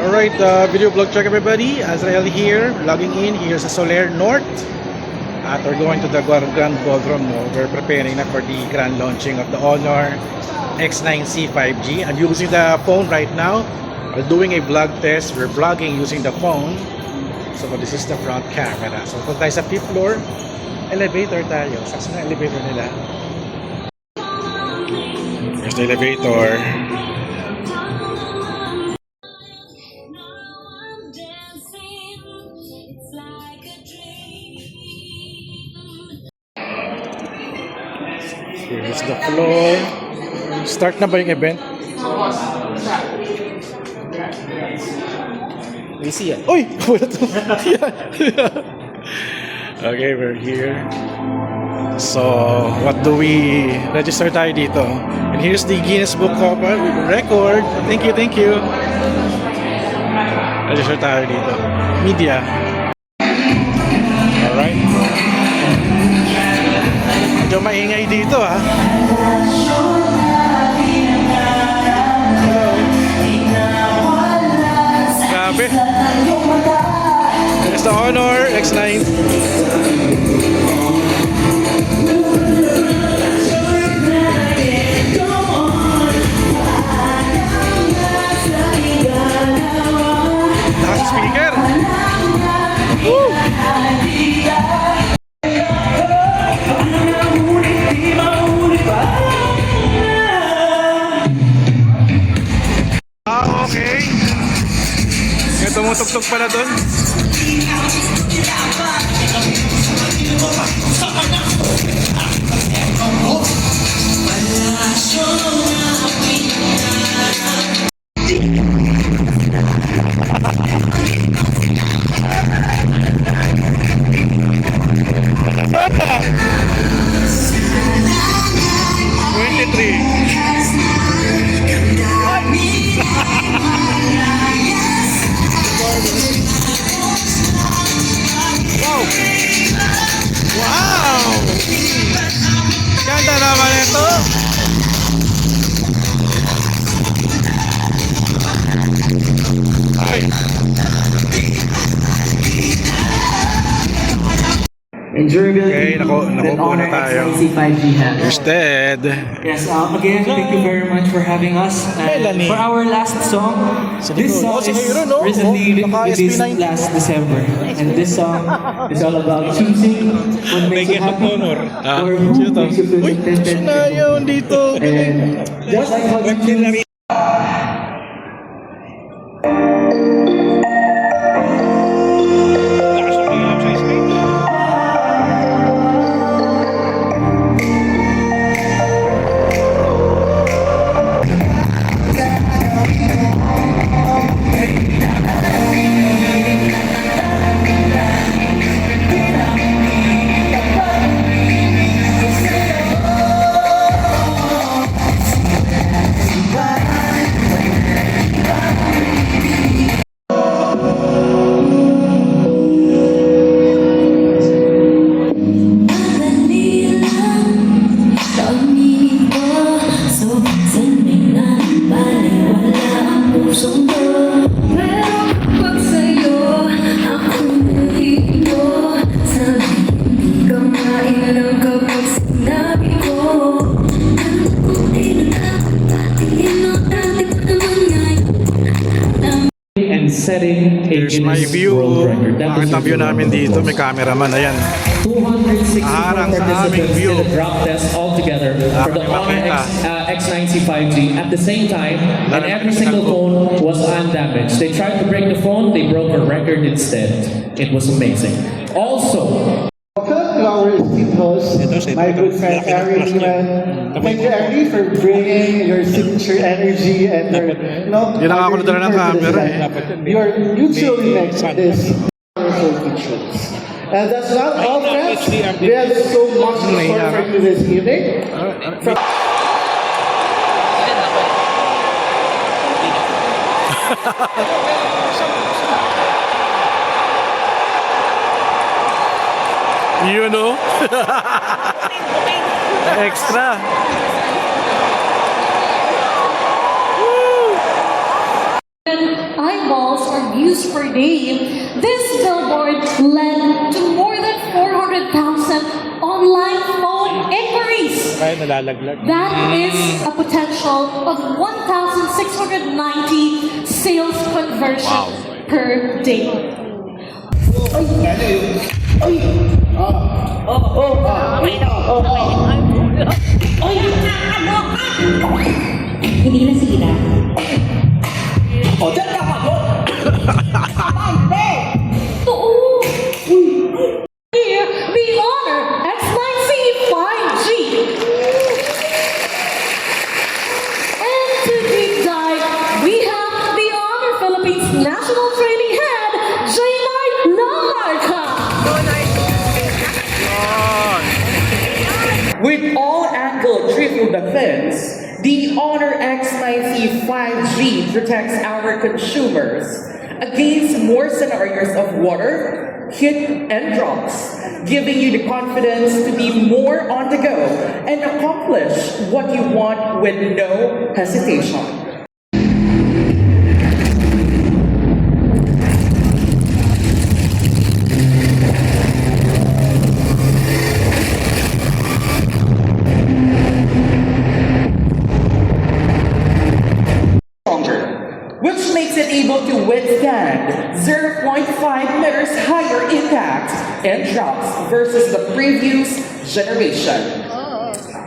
Alright, video vlog check everybody. Azrael here, logging in here sa Soler North. At we're going to the Grand Ballroom. No? We're preparing na for the grand launching of the Honor X9C 5G. I'm using the phone right now. We're doing a vlog test. We're vlogging using the phone. So this is the front camera. So kung tayo sa 5th floor, elevator tayo. Saan na elevator nila? Here's the elevator. Here's the floor. Start na ba yung event? We see it. Uy! Okay, we're here. So, what do we register tayo dito? And here's the Guinness Book of Record. Thank you, thank you. Register tayo dito. Media. Alright. Medyo maingay dito ha. Grabe. There's the Honor X9. Naka-speaker. Woo! Okay. May tumutugtog pala doon. Wow! Ganda naman ito! Ay! Okay, nakupo na tayo. Here's Ted. Yes, again, thank you very much for having us. For our last song, this song is recently released last December. And this song is all about choosing what makes you happy or who makes you feel contented. And just like how you choose. Here's my view. Bakit ang view namin dito? May cameraman. Ayan. 264 participants view. did a drop test all together for the Honor X9C 5G at the same time, and every single phone was undamaged. They tried to break the phone, they broke a record instead. It was amazing. Also, welcome to our esteemed host, my good friend Ari Liman. Thank you, Ari, for bringing your signature energy and your, ako nadala ng camera your mutually next to this wonderful features. And that's not all, friends. We have so much to share for you this evening. You know? Extra. eyeballs or views per day, this billboard led to more than 400,000 online phone inquiries. Kaya nalalaglag. That is a potential of 1,690 sales conversion per day. Hindi na sila. Oo! Here, the Honor X9C 5G. And to deep dive, we have the Honor Philippines National Training Head, Jaynard Lamarca. With all-angle triple defense, the Honor X9C 5G protects our consumers against more scenarios of water, heat, and drops, giving you the confidence to be more on the go and accomplish what you want with no hesitation. Which makes it able to withstand 0.5 meters higher impact and drops versus the previous generation.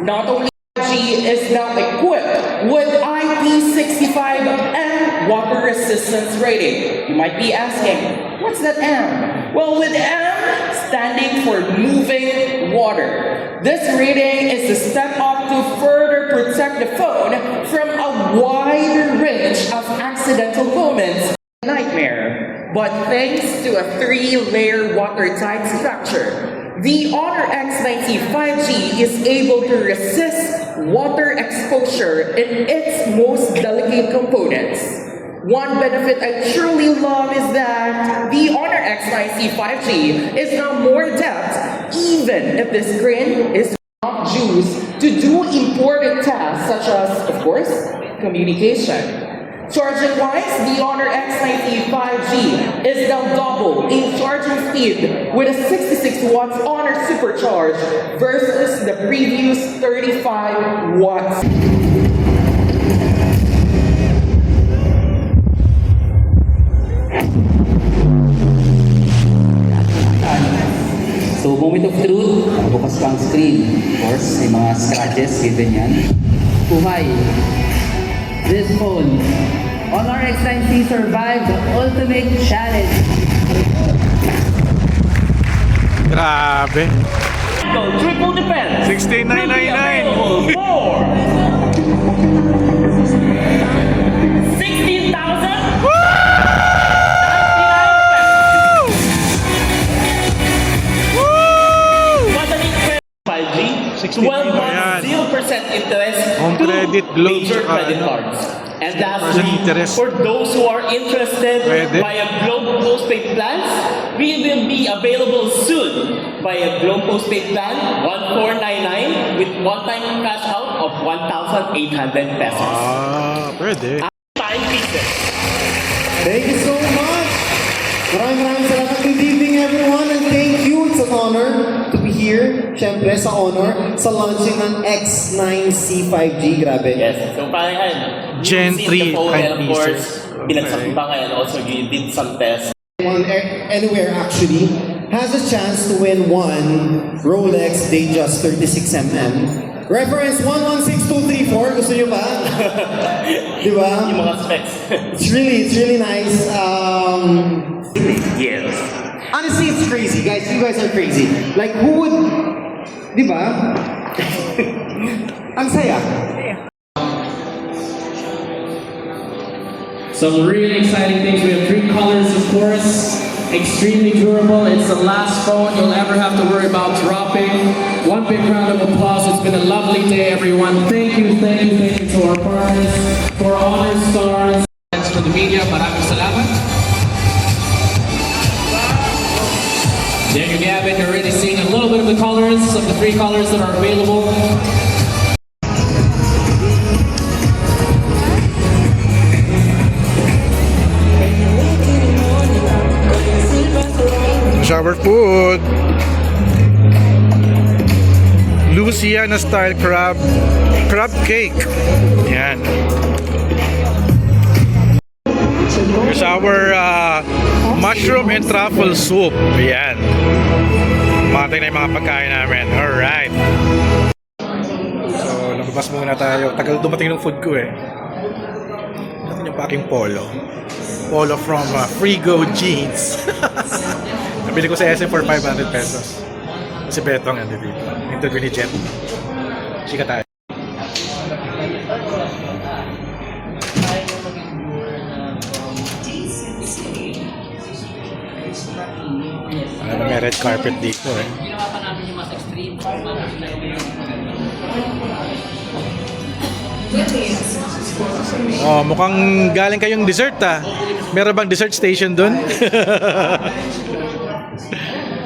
Not only 5G is now equipped with IP65 and water resistance rating. You might be asking, what's that M? Well, with M standing for moving water. This rating is a step up to further protect the phone from a wide range of accidental moments. Nightmare. But thanks to a 3-layer watertight structure, the Honor X9C 5G is able to resist water exposure in its most delicate components. One benefit I truly love is that the Honor X9C 5G is now more depth, even if the screen is not used to do important tasks such as, of course, communication. Charging-wise, the Honor X9C 5G is now double in charging speed with a 66 watts Honor Supercharge versus the previous 35 watts. So, moment of truth, bukas pang screen. Of course, may mga scratches, given yan. Buhay. This phone, Honor X9C survived the ultimate challenge. Grabe. Triple defense. 16,999. 16,000. 5G, 12 months, 0% interest, Home credit, Globe, major tsaka credit ano, cards. And 0% lastly, interest. for those who are interested Pwede. by a Globe postpaid plans, we will be available soon by a Globe postpaid plan, 1499 with one-time cash out of 1,800 pesos. Ah, pwede. Time pieces. Thank you so much. Maraming salamat. Good evening, everyone, and thank you. It's an honor to be here, syempre, sa honor, sa launching ng X9C 5G. Grabe. Yes, so parang Gen 3 and of course, timepieces. binagsak Okay. pa ngayon. Also, you did some tests. Anywhere actually has a chance to win one Rolex Datejust 36mm. Reference 116234. Gusto nyo ba? Di ba? Yung mga specs. It's really nice. Yes. Honestly, it's crazy, guys. You guys are crazy. Like, who would... Di ba? Ang saya. Some really exciting things. We have 3 colors, of course. Extremely durable. It's the last phone you'll ever have to worry about dropping. One big round of applause. It's been a lovely day, everyone. Thank you to our partners, to our honor stars. Thanks for the media. Maraming salamat. There you have it. You're already seeing a little bit of the colors, of the 3 colors that are available. our food. Louisiana style crab cake. Yan. Here's our mushroom and truffle soup. Yan. Mating na yung mga pagkain namin. Alright. So, lumabas muna tayo. Tagal dumating ng food ko eh. Natin yung aking polo. Polo from Frigo Jeans. Nabili ko sa SM for 500 pesos. Si Betong nandito dito. Interview ni Jet. Chika tayo. Ano, may red carpet dito eh. Oh, mukhang galing kayong dessert ah. Meron bang dessert station dun?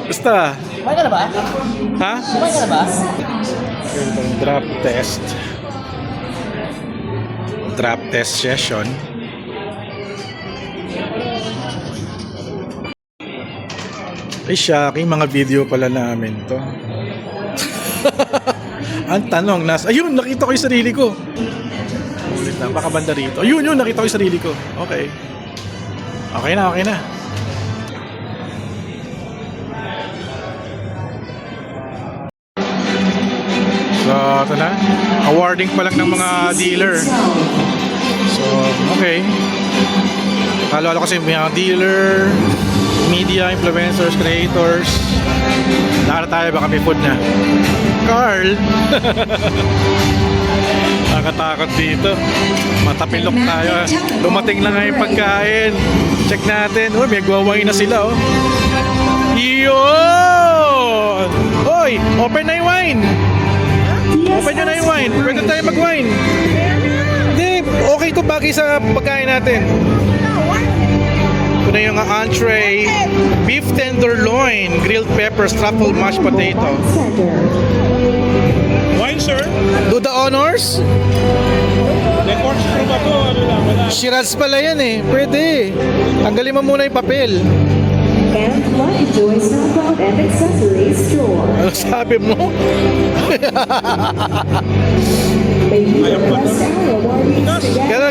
Basta. Kumain ka na ba? Ha? Kumain ka na ba? Drop test. Drop test session. Ay, shocking. Mga video pala namin to. Ang tanong, ayun, nakita ko yung sarili ko. Ulit lang, baka banda rito. Ayun, nakita ko yung sarili ko. Okay. Okay na. So, ito na. Awarding pa lang ng mga dealer. So, okay. Akala ko kasi mga dealer, media, influencers, creators. Lahat tayo, baka may food na. Carl! Nakatakot dito. Matapilok tayo. Dumating na nga yung pagkain. Check natin. Oh, may guwawain na sila, oh. Yun! Hoy! Open na yung wine! Open nyo na yung wine. Pwede tayo mag-wine. Hindi, okay to bagay sa pagkain natin. Ito na yung entree. Beef tenderloin, grilled peppers, truffle mashed potato. Wine, sir? Do the honors? Shiraz pala yan eh. Pwede. Tanggalin mo muna yung papel. And Lucky Joy Snowboat and Accessories Store. Ano sabi mo? Baby, the best hour awardees together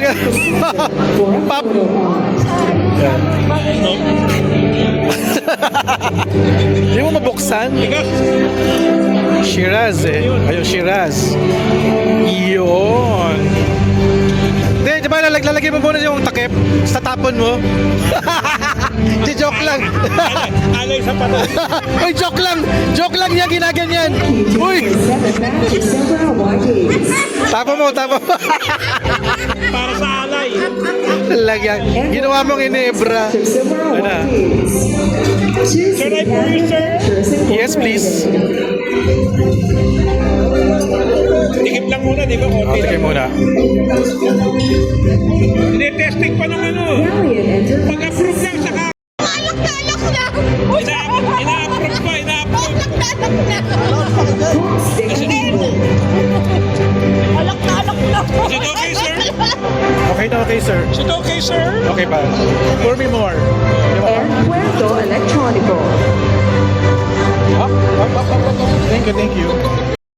for a Pop. photo op. Hindi mo mabuksan? Shiraz eh. Ayun, Shiraz. Yun. Hindi, di ba lalagay mo muna yung takip sa tapon mo? Di joke lang. Alay sa patay. Uy, joke lang. Joke lang niya, ginaganyan. Uy! 7 Match December awardees. Tapo mo. Para sa alay. Lagyan. Ginawa mong inebra. December Ano? awardees. Choose Can I the pour you, sir? Yes, please. Tikip lang muna, di ba? Okay, Okay. muna. Tinetesting pa ng ano. Valiant Pag-approve Enterprises. lang saka. Ina-approve pa, ina-approve. Is it okay, sir? Okay, sir. Is it okay, sir? Okay pa. Pour me more. And Puerto Electronico. Up. Thank you.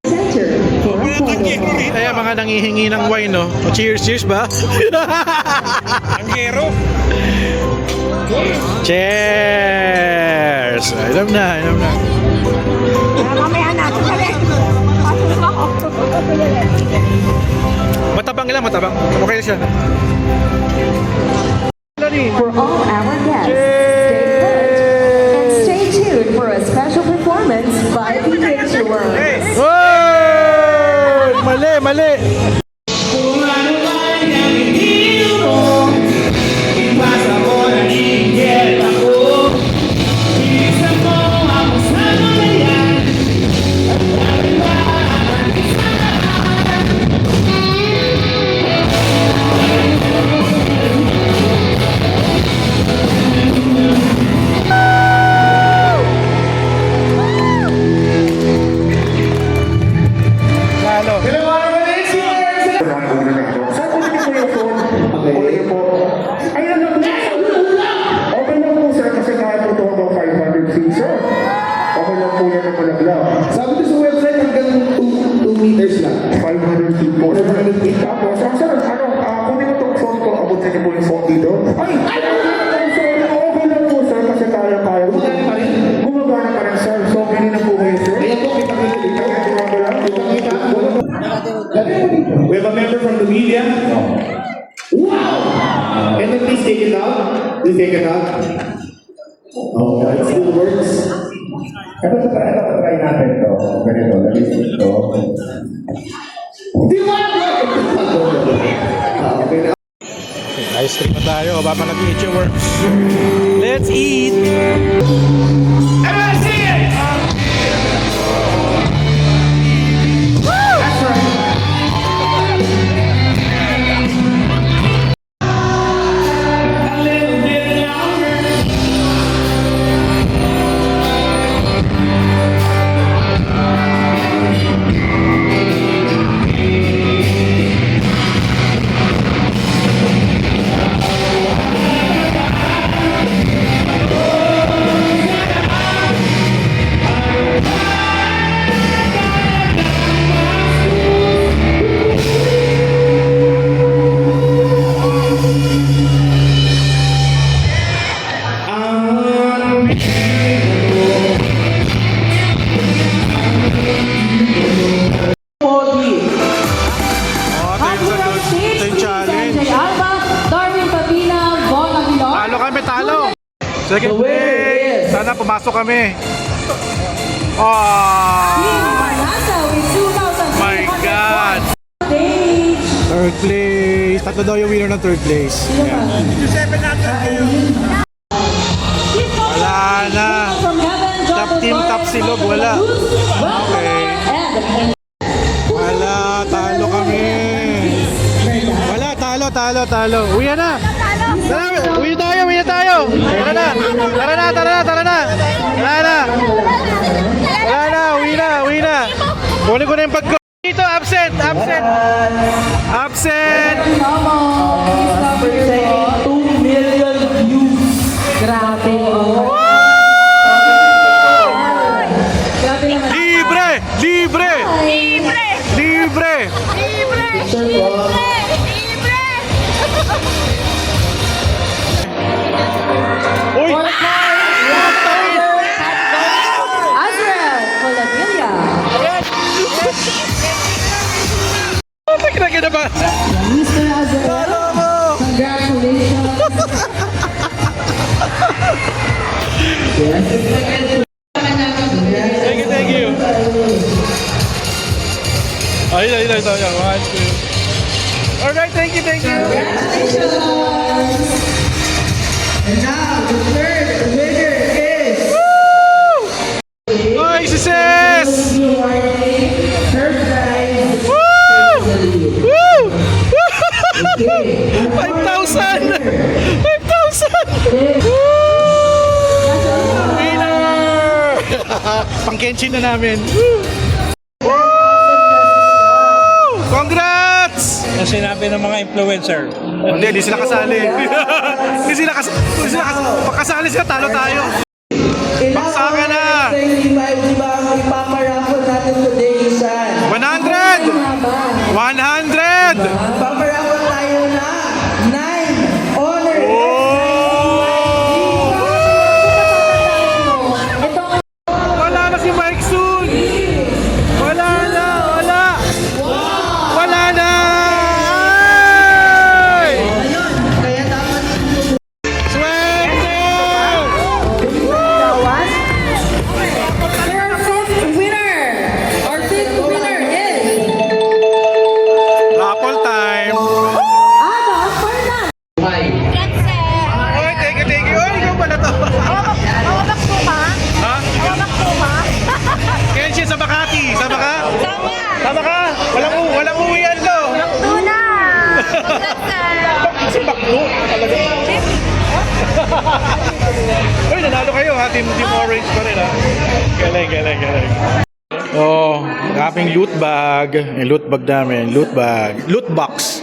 Center for a photo op. Kaya mga nangihingi ng wine, no? O, cheers ba? Ang hero. Cheers! Inom na. Mamaya na. Pasok ako. Matabang. Okay siya. For all our guests, stay put and stay tuned for a special performance by the Pictureworks. Wow! Mali! Lalo. dito. Ay! Sorry, okay lang po sir kasi kaya. Gumagana pa rin? Gumagana pa rin sir. So, hindi na po kayo sir. Ayan po, kita-kita. We have a member from the media. Wow! Can you please take it out? Please take it out. Oh, it still works. Ito try natin to. Ganito, lagis ito. Di ba? Okay na. Ice cream na tayo. Baba nag-eat works. Let's eat! Ito yung challenge. Sanjay Alba, Darwin Pabina, Von Aguilar. Talo kami, talo! Second place! Sana pumasok kami. Manasa with 2,300 My God! stage. Third place. Tatlo daw yung winner ng third place. Wala na. From heaven, Top team, top silog, wala. Okay. Wala, talo kami. Wala, talo. Uwi na. Uwi na tayo. Tara na. Wala na, uwi na. Kunin ko na yung bag ko. Dito, absent. Representing 2 million views. Grabe. Grabe naman. Libre. Uy! Azrael Colavilla. Ano ba? Mr. Azrael, congratulations. Thank you. Ayun. 1, 2. Alright, thank you. And now, the third winner is... Oy, si Ses! Third prize. Woo! 5,000! Winner! Pang-Kenshin na namin. Woo! Congrats! Yung sinabi ng mga influencer. Hindi sila kasali. Hindi sila kasali sila, talo tayo. Baksa ka na! Di ba ang ipaparapol natin today, Isan? 100! 100! Paparapol tayo na 9 honor Wala na si Mike Soon! Wala na! Ay! Kaya dapat Swerte! Our fifth winner is Raffle time! Ada Fernandez. Oy, thank you! Oy, ikaw pala to! Hawak po ba? Ha? Hawak po ba? Kenshin sa Makati! Sama ka? Sama ka! Walang uwian to! Tuna! Kasi baklo! Talaga. Uy, nanalo kayo ha! Team Orange pa rin ha! Galing! Oh, aming loot bag. Yung loot bag namin. Loot box.